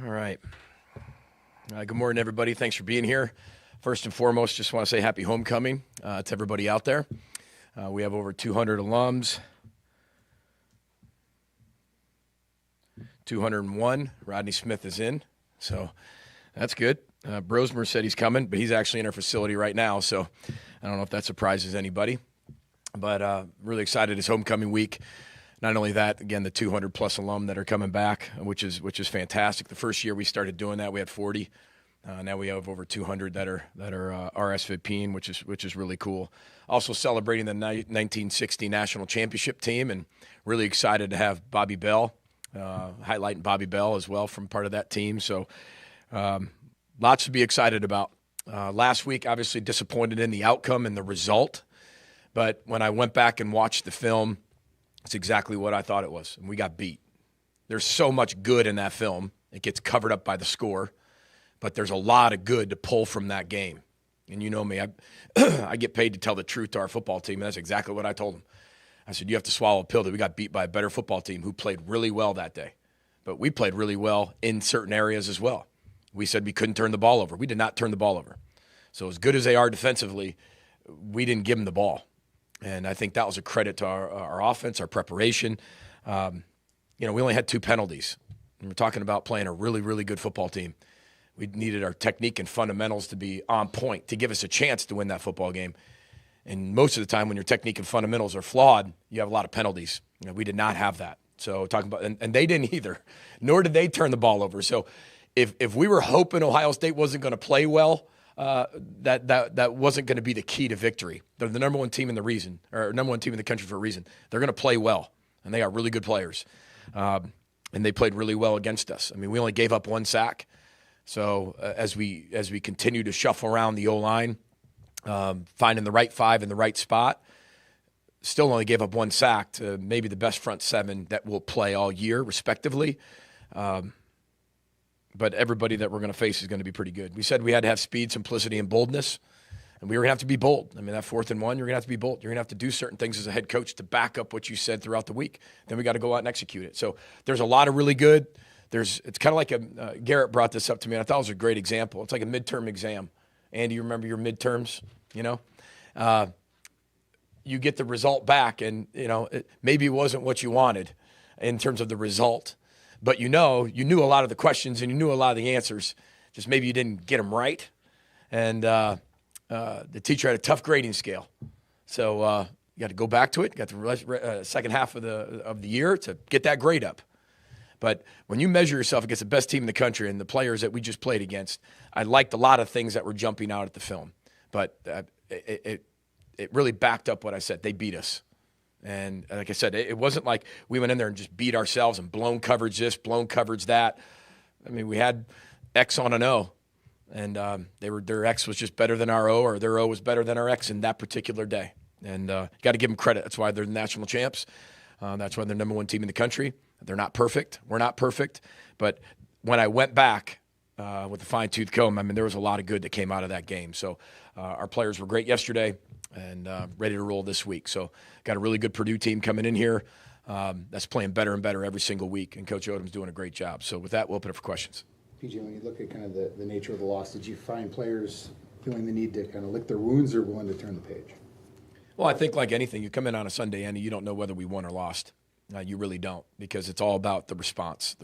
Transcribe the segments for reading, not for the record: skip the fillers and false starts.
All right. Good morning, everybody. Thanks for being here. First and foremost, just want to say happy homecoming to everybody out there. We have over 200 alums. 201. Rodney Smith is in, so that's good. Brosmer said he's coming, but he's actually in our facility right now, so I don't know if that surprises anybody. But really excited. It's homecoming week. Not only that, again, the 200-plus alum that are coming back, which is fantastic. The first year we started doing that, we had 40. Now we have over 200 that are RSVPing, which is really cool. Also celebrating the 1960 national championship team, and really excited to have Bobby Bell, highlighting Bobby Bell as well from part of that team. So lots to be excited about. Last week, obviously disappointed in the outcome and the result, but when I went back and watched the film, it's exactly what I thought it was, and we got beat. There's so much good in that film. It gets covered up by the score, but there's a lot of good to pull from that game. And you know me, I get paid to tell the truth to our football team, and that's exactly what I told them. I said, you have to swallow a pill that we got beat by a better football team who played really well that day. But we played really well in certain areas as well. We said we couldn't turn the ball over. We did not turn the ball over. So as good as they are defensively, we didn't give them the ball. And I think that was a credit to our offense, our preparation. We only had 2 penalties. And we're talking about playing a really, really good football team. We needed our technique and fundamentals to be on point to give us a chance to win that football game. And most of the time when your technique and fundamentals are flawed, you have a lot of penalties. We did not have that. So talking about, and they didn't either, nor did they turn the ball over. So if we were hoping Ohio State wasn't going to play well, that wasn't going to be the key to victory. They're the number one team in the country for a reason. They're going to play well, and they got really good players. And they played really well against us. I mean, we only gave up 1 sack. So as we continue to shuffle around the O-line, finding the right 5 in the right spot, still only gave up 1 sack to maybe the best front 7 that will play all year, respectively. But everybody that we're going to face is going to be pretty good. We said we had to have speed, simplicity, and boldness, and we were going to have to be bold. I mean, that 4th and 1, you're going to have to be bold. You're going to have to do certain things as a head coach to back up what you said throughout the week. Then we got to go out and execute it. So there's a lot of really good. It's kind of like Garrett brought this up to me, and I thought it was a great example. It's like a midterm exam. Andy, you remember your midterms, you get the result back, and, maybe it wasn't what you wanted in terms of the result. But you knew a lot of the questions and you knew a lot of the answers. Just maybe you didn't get them right. And the teacher had a tough grading scale. So you got to go back to it. You got the second half of the year to get that grade up. But when you measure yourself against the best team in the country and the players that we just played against, I liked a lot of things that were jumping out at the film. But it really backed up what I said. They beat us. And like I said, it wasn't like we went in there and just beat ourselves and blown coverage this, blown coverage that. I mean, we had X on an O, and their X was just better than our O, or their O was better than our X in that particular day. And you got to give them credit. That's why they're the national champs. That's why they're number 1 team in the country. They're not perfect. We're not perfect. But when I went back with a fine-tooth comb, I mean, there was a lot of good that came out of that game. So our players were great yesterday and ready to roll this week. So got a really good Purdue team coming in here that's playing better and better every single week, and Coach Odom's doing a great job. So with that, we'll open it for questions. PJ, when you look at kind of the nature of the loss, did you find players feeling the need to kind of lick their wounds or willing to turn the page? Well, I think like anything, you come in on a Sunday, Andy, you don't know whether we won or lost. You really don't, because it's all about the response.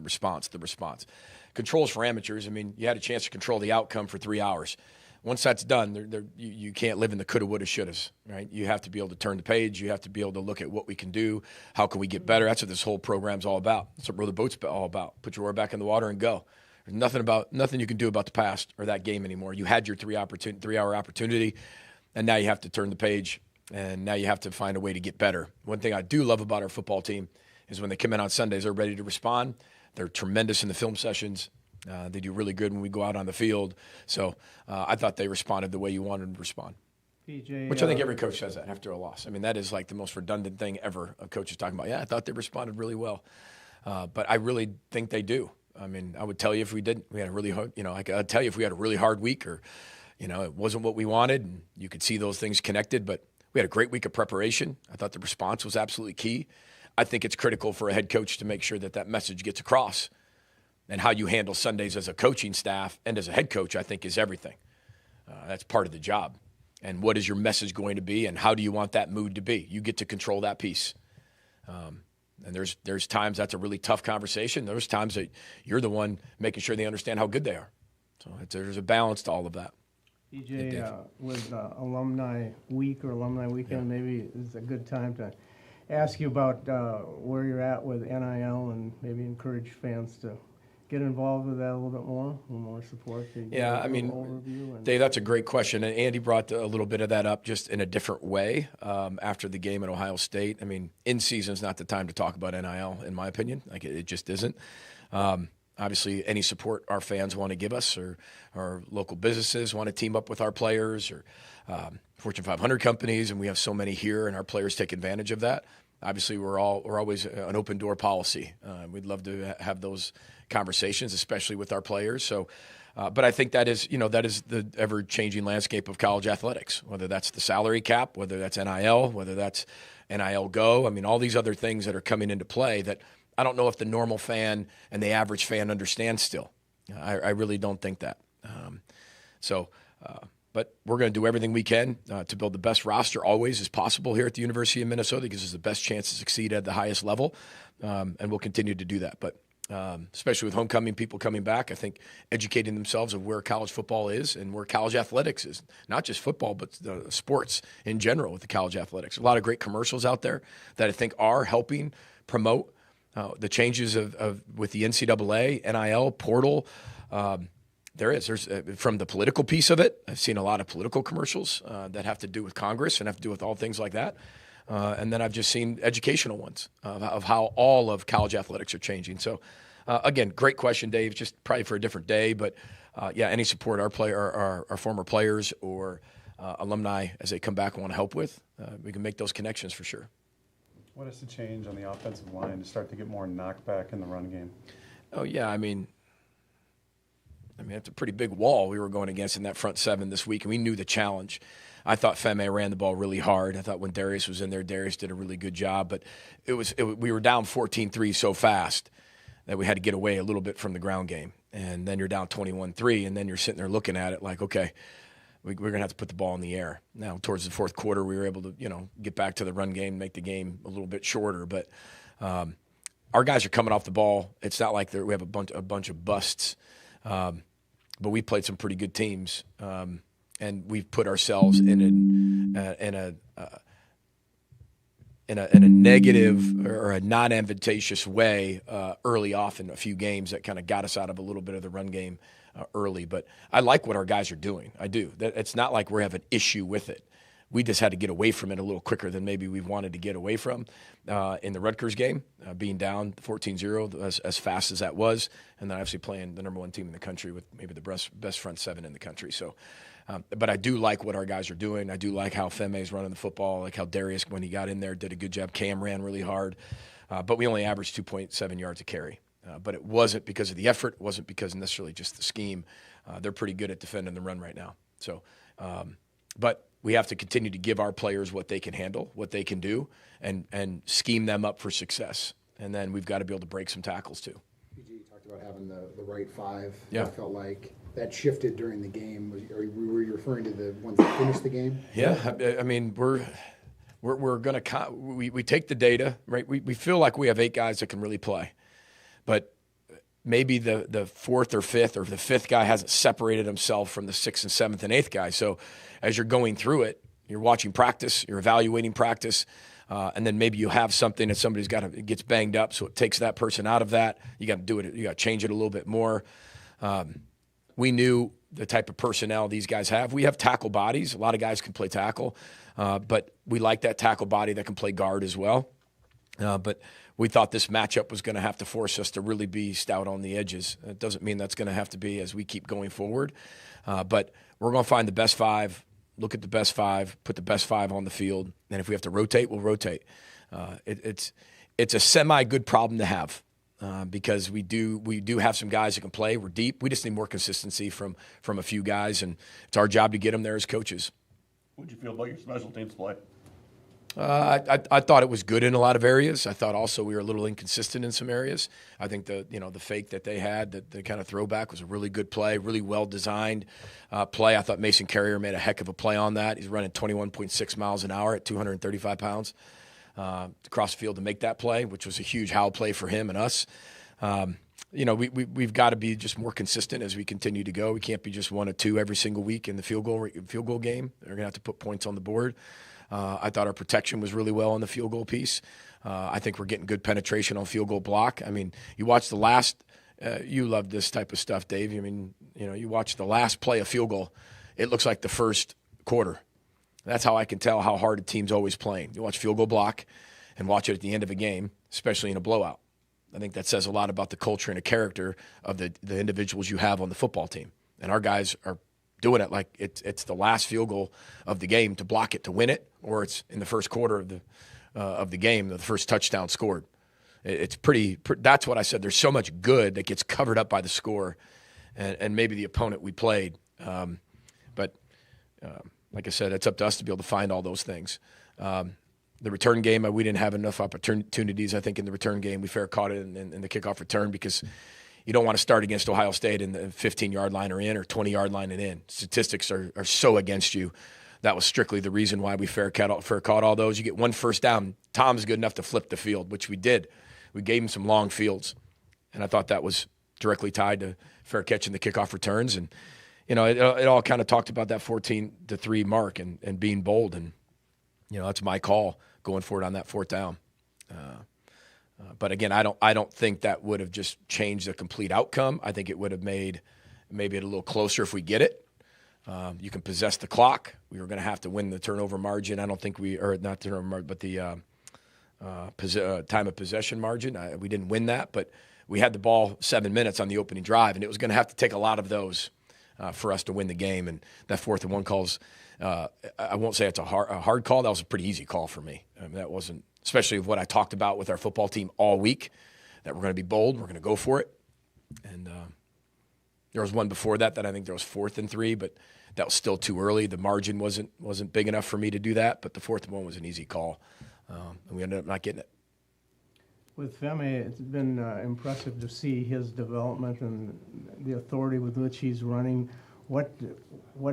Controls for amateurs. I mean, you had a chance to control the outcome for 3 hours. Once that's done, you can't live in the coulda, woulda, shouldas, right? You have to be able to turn the page. You have to be able to look at what we can do. How can we get better? That's what this whole program's all about. That's what Row the Boat's all about. Put your oar back in the water and go. There's nothing you can do about the past or that game anymore. You had your 3-hour opportunity, and now you have to turn the page, and now you have to find a way to get better. One thing I do love about our football team is when they come in on Sundays, they're ready to respond. They're tremendous in the film sessions. They do really good when we go out on the field. So I thought they responded the way you wanted them to respond. PJ, Which I think every coach says that after a loss. I mean, that is like the most redundant thing ever a coach is talking about. Yeah, I thought they responded really well. But I really think they do. I mean, I would tell you if we didn't. We had a really hard, I'd tell you if we had a really hard week or, it wasn't what we wanted. And you could see those things connected. But we had a great week of preparation. I thought the response was absolutely key. I think it's critical for a head coach to make sure that message gets across. And how you handle Sundays as a coaching staff and as a head coach, I think, is everything. That's part of the job. And what is your message going to be, and how do you want that mood to be? You get to control that piece. And there's times that's a really tough conversation. There's times that you're the one making sure they understand how good they are. So there's a balance to all of that. EJ, with Alumni Week or Alumni Weekend, maybe is a good time to ask you about where you're at with NIL and maybe encourage fans to get involved with that a little bit more support. Yeah, I mean, Dave, that's a great question. And Andy brought a little bit of that up just in a different way after the game at Ohio State. I mean, in season's not the time to talk about NIL, in my opinion. Like, it just isn't. Obviously, any support our fans want to give us, or our local businesses want to team up with our players, or Fortune 500 companies, and we have so many here, and our players take advantage of that. Obviously, we're always an open door policy. We'd love to have those conversations, especially with our players. So, but I think that is the ever-changing landscape of college athletics. Whether that's the salary cap, whether that's NIL, whether that's NIL Go. I mean, all these other things that are coming into play that I don't know if the normal fan and the average fan understands still. I really don't think that. But we're going to do everything we can to build the best roster always as possible here at the University of Minnesota, because it's the best chance to succeed at the highest level, and we'll continue to do that. But especially with homecoming people coming back, I think educating themselves of where college football is and where college athletics is, not just football, but the sports in general with the college athletics. A lot of great commercials out there that I think are helping promote the changes with the NCAA, NIL, portal. There's from the political piece of it. I've seen a lot of political commercials that have to do with Congress and have to do with all things like that. And then I've just seen educational ones of how all of college athletics are changing. So, again, great question, Dave. Just probably for a different day, but any support our former players or alumni as they come back and want to help with, we can make those connections for sure. What has to change on the offensive line to start to get more knockback in the run game? Oh yeah, I mean, it's a pretty big wall we were going against in that front seven this week, and we knew the challenge. I thought Femme ran the ball really hard. I thought when Darius was in there, Darius did a really good job. But we were down 14-3 so fast that we had to get away a little bit from the ground game. And then you're down 21-3, and then you're sitting there looking at it like, okay, we're going to have to put the ball in the air. Now, towards the fourth quarter, we were able to, get back to the run game, make the game a little bit shorter. But our guys are coming off the ball. It's not like we have a bunch of busts. But we played some pretty good teams, and we've put ourselves in a negative or a non-advantageous way early off in a few games that kind of got us out of a little bit of the run game early. But I like what our guys are doing. I do. It's not like we have an issue with it. We just had to get away from it a little quicker than maybe we wanted to get away from in the Rutgers game, being down 14-0 as fast as that was, and then obviously playing the number one team in the country with maybe the best front seven in the country. So, but I do like what our guys are doing. I do like how Femme's running the football, like how Darius, when he got in there, did a good job. Cam ran really hard, but we only averaged 2.7 yards a carry. But it wasn't because of the effort. It wasn't because necessarily just the scheme. They're pretty good at defending the run right now. So, but we have to continue to give our players what they can handle, what they can do, and scheme them up for success. And then we've got to be able to break some tackles too. PG, you talked about having the right five. Yeah. I felt like that shifted during the game. Were you referring to the ones that finished the game? Yeah, I mean, we're going to we take the data, right? We feel like we have 8 guys that can really play, but maybe the fourth or fifth or the fifth guy hasn't separated himself from the 6th and 7th and 8th guy. So as you're going through it, you're watching practice, you're evaluating practice, and then maybe you have something that somebody's gets banged up, so it takes that person out of that. You got to do it. You got to change it a little bit more. We knew the type of personnel these guys have. We have tackle bodies. A lot of guys can play tackle, but we like that tackle body that can play guard as well. But we thought this matchup was going to have to force us to really be stout on the edges. It doesn't mean that's going to have to be as we keep going forward. But we're going to find the best 5, look at the best 5, put the best 5 on the field. And if we have to rotate, we'll rotate. It's a semi-good problem to have because we do have some guys that can play. We're deep. We just need more consistency from a few guys, and it's our job to get them there as coaches. What did you feel about your special teams play? I thought it was good in a lot of areas. I thought also we were a little inconsistent in some areas. I think the fake that they had, the kind of throwback, was a really good play, really well designed play. I thought Mason Carrier made a heck of a play on that. He's running 21.6 miles an hour at 235 pounds across the field to make that play, which was a huge how play for him and us. We've got to be just more consistent as we continue to go. We can't be just 1 or 2 every single week in the field goal game. They're going to have to put points on the board. I thought our protection was really well on the field goal piece. I think we're getting good penetration on field goal block. I mean, you watch the last you love this type of stuff, Dave. I mean, you watch the last play of field goal, it looks like the first quarter. That's how I can tell how hard a team's always playing. You watch field goal block and watch it at the end of a game, especially in a blowout. I think that says a lot about the culture and the character of the individuals you have on the football team. And our guys are doing it like it's the last field goal of the game to block it to win it, or it's in the first quarter of the game, the first touchdown scored. It's pretty. That's what I said. There's so much good that gets covered up by the score, and maybe the opponent we played. But like I said, it's up to us to be able to find all those things. The return game, we didn't have enough opportunities, I think, in the return game. We fair caught it in the kickoff return because you don't want to start against Ohio State in the 15-yard line or in, or 20-yard line and in. Statistics are so against you. That was strictly the reason why we fair caught all those. You get 1 first down. Tom's good enough to flip the field, which we did. We gave him some long fields, and I thought that was directly tied to fair catching the kickoff returns. And, it all kind of talked about that 14-3 mark and being bold. And, that's my call going for it on that 4th down. But again, I don't think that would have just changed the complete outcome. I think it would have made maybe it a little closer if we get it. You can possess the clock. We were going to have to win the turnover margin. I don't think not turnover margin, but the time of possession margin. We didn't win that, but we had the ball 7 minutes on the opening drive, and it was going to have to take a lot of those for us to win the game. And that 4th and 1 calls, I won't say it's a hard call. That was a pretty easy call for me. I mean, that wasn't, especially what I talked about with our football team all week, that we're going to be bold, we're going to go for it. And there was one before that I think there was 4th and 3, but that was still too early. The margin wasn't big enough for me to do that, but the 4th and 1 was an easy call, and we ended up not getting it. With Femme, it's been impressive to see his development and the authority with which he's running. What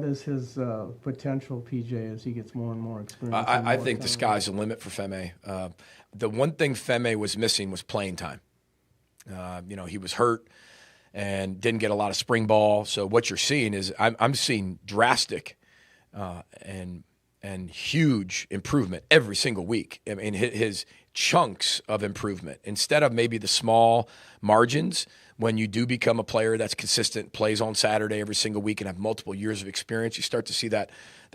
is his potential, PJ, as he gets more and more experience? I think the sky's the limit for Femme. The one thing Femme was missing was playing time. He was hurt and didn't get a lot of spring ball. So what you're seeing is I'm seeing drastic and huge improvement every single week. I mean, his chunks of improvement, instead of maybe the small margins. When you do become a player that's consistent, plays on Saturday every single week, and have multiple years of experience, you start to see that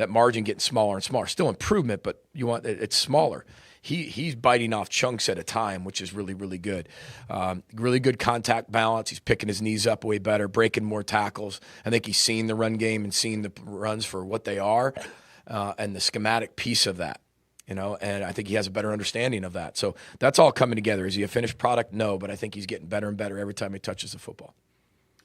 margin getting smaller and smaller. Still improvement, but it's smaller. He's biting off chunks at a time, which is really, really good. Really good contact balance. He's picking his knees up way better, breaking more tackles. I think he's seen the run game and seen the runs for what they are, and the schematic piece of that. And I think he has a better understanding of that. So that's all coming together. Is he a finished product? No, but I think he's getting better and better every time he touches the football.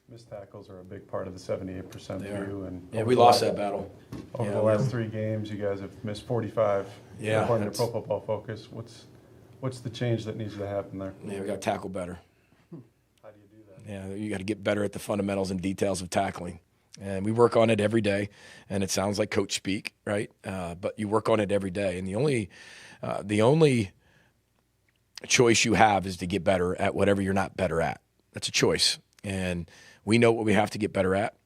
Missed tackles are a big part of the 78% view. And we lost that battle. Over the last 3 games, you guys have missed 45. Yeah, according to Pro Football Focus. What's the change that needs to happen there? Yeah, we got to tackle better. How do you do that? Yeah, you got to get better at the fundamentals and details of tackling. And we work on it every day, and it sounds like coach speak, right? But you work on it every day, and the only choice you have is to get better at whatever you're not better at. That's a choice, and we know what we have to get better at.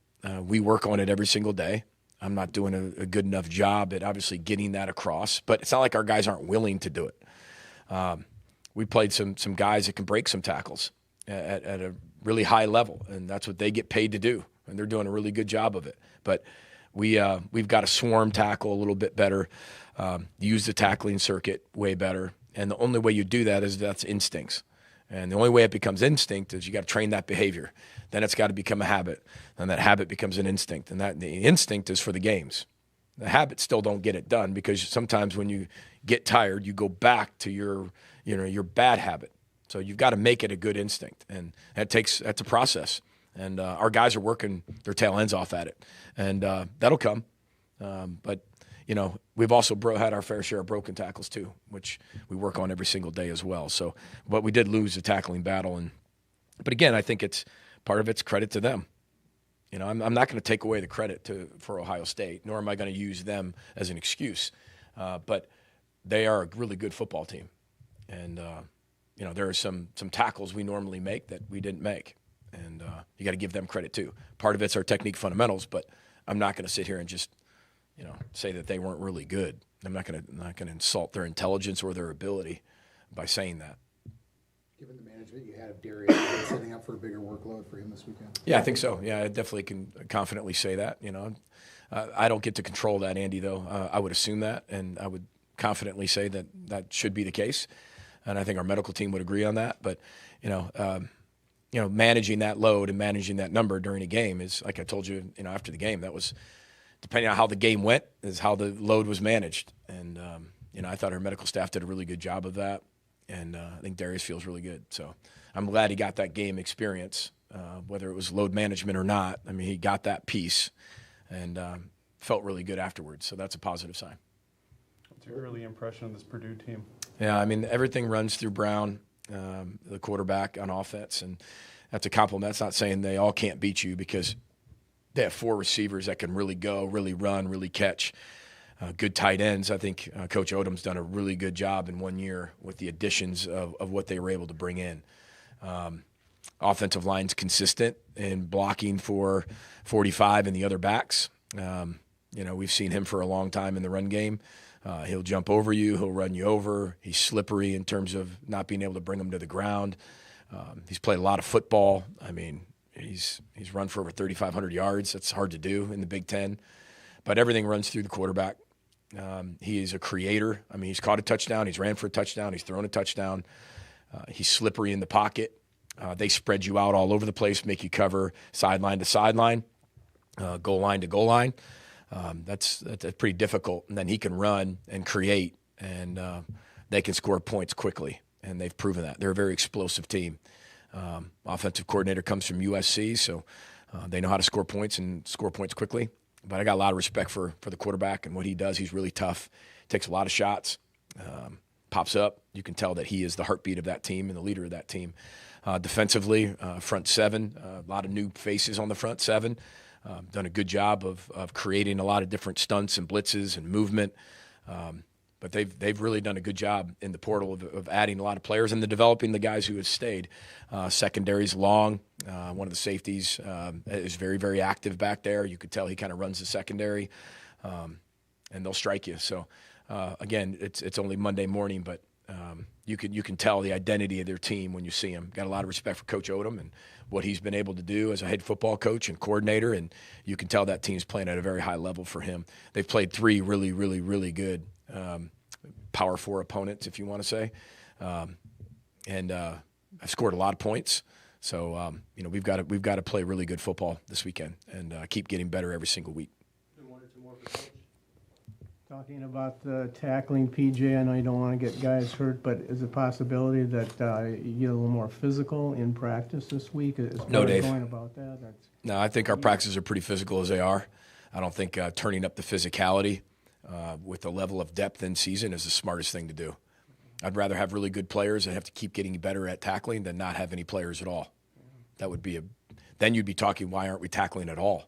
We work on it every single day. I'm not doing a good enough job at obviously getting that across, but it's not like our guys aren't willing to do it. We played some guys that can break some tackles at a really high level, and that's what they get paid to do. And they're doing a really good job of it. But we've got to swarm tackle a little bit better, use the tackling circuit way better. And the only way you do that is that's instincts. And the only way it becomes instinct is you got to train that behavior. Then it's got to become a habit. And that habit becomes an instinct. And the instinct is for the games. The habits still don't get it done because sometimes when you get tired, you go back to your bad habit. So you've got to make it a good instinct. And that's a process. And our guys are working their tail ends off at it. And that'll come. But, we've also had our fair share of broken tackles too, which we work on every single day as well. So, but we did lose the tackling battle. But again, I think part of it's credit to them. I'm not going to take away the credit for Ohio State, nor am I going to use them as an excuse. But they are a really good football team. And, there are some tackles we normally make that we didn't make. And you got to give them credit too. Part of it's our technique fundamentals, but I'm not going to sit here and just, say that they weren't really good. I'm not going to insult their intelligence or their ability by saying that. Given the management you had of Darius, setting up for a bigger workload for him this weekend? Yeah, I think so. Yeah, I definitely can confidently say that. I don't get to control that, Andy, though. I would assume that, and I would confidently say that should be the case. And I think our medical team would agree on that. But, managing that load and managing that number during a game is, like I told you, after the game, that was, depending on how the game went, is how the load was managed. And, I thought our medical staff did a really good job of that. And I think Darius feels really good. So I'm glad he got that game experience, whether it was load management or not. I mean, he got that piece and felt really good afterwards. So that's a positive sign. What's your early impression of this Purdue team? Yeah, I mean, everything runs through Brown, the quarterback on offense. And that's a compliment. That's not saying they all can't beat you, because they have 4 receivers that can really go, really run, really catch. Good tight ends. I think Coach Odom's done a really good job in 1 year with the additions of what they were able to bring in. Offensive line's consistent in blocking for 45 and the other backs. We've seen him for a long time in the run game. He'll jump over you. He'll run you over. He's slippery in terms of not being able to bring him to the ground. He's played a lot of football. I mean, he's run for over 3,500 yards. That's hard to do in the Big Ten. But everything runs through the quarterback. He is a creator. I mean, he's caught a touchdown. He's ran for a touchdown. He's thrown a touchdown. He's slippery in the pocket. They spread you out all over the place, make you cover sideline to sideline, goal line to goal line. That's pretty difficult. And then he can run and create, and they can score points quickly, and they've proven that. They're a very explosive team. Offensive coordinator comes from USC, so they know how to score points and score points quickly. But I got a lot of respect for the quarterback and what he does. He's really tough, takes a lot of shots, pops up. You can tell that he is the heartbeat of that team and the leader of that team. Defensively, front seven, a lot of new faces on the front seven. Done a good job of creating a lot of different stunts and blitzes and movement. But they've really done a good job in the portal of adding a lot of players and developing the guys who have stayed. Secondary's long. One of the safeties is very, very active back there. You could tell he kind of runs the secondary, and they'll strike you. So, again, it's only Monday morning, but you can tell the identity of their team when you see them. Got a lot of respect for Coach Odom and what he's been able to do as a head football coach and coordinator, and you can tell that team's playing at a very high level for him. They've played 3 really, really, really good Power 4 opponents, if you want to say, and I've scored a lot of points. So we've got to play really good football this weekend and keep getting better every single week. One or two more for Coach. Talking about the tackling, PJ, I know you don't want to get guys hurt, but is it a possibility that you get a little more physical in practice this week? No, Dave. Going about that? No, I think our practices are pretty physical as they are. I don't think turning up the physicality with the level of depth in season is the smartest thing to do. I'd rather have really good players that have to keep getting better at tackling than not have any players at all. That would be then you'd be talking, why aren't we tackling at all,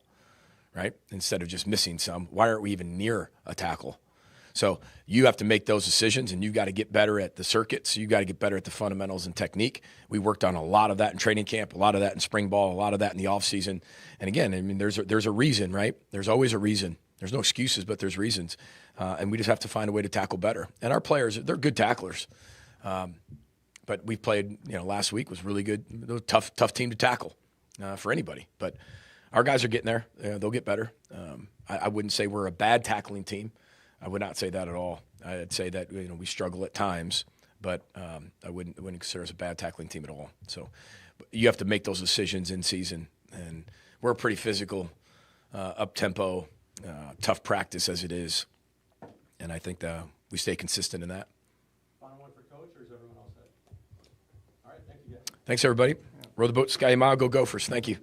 right? Instead of just missing some, why aren't we even near a tackle? So you have to make those decisions, and you've got to get better at the circuits. You've got to get better at the fundamentals and technique. We worked on a lot of that in training camp, a lot of that in spring ball, a lot of that in the offseason. And again, I mean, there's a reason, right? There's always a reason. There's no excuses, but there's reasons. And we just have to find a way to tackle better. And our players, they're good tacklers. But we played, last week was really good. It was a tough team to tackle for anybody. But our guys are getting there. They'll get better. I wouldn't say we're a bad tackling team. I would not say that at all. I'd say that we struggle at times, but I wouldn't consider us a bad tackling team at all. So you have to make those decisions in season. And we're a pretty physical, up-tempo, tough practice as it is. And I think we stay consistent in that. Final one for Coach, or is everyone else set? All right, thank you, guys. Thanks, everybody. Row the boat, Sky Mile, go Gophers. Thank you.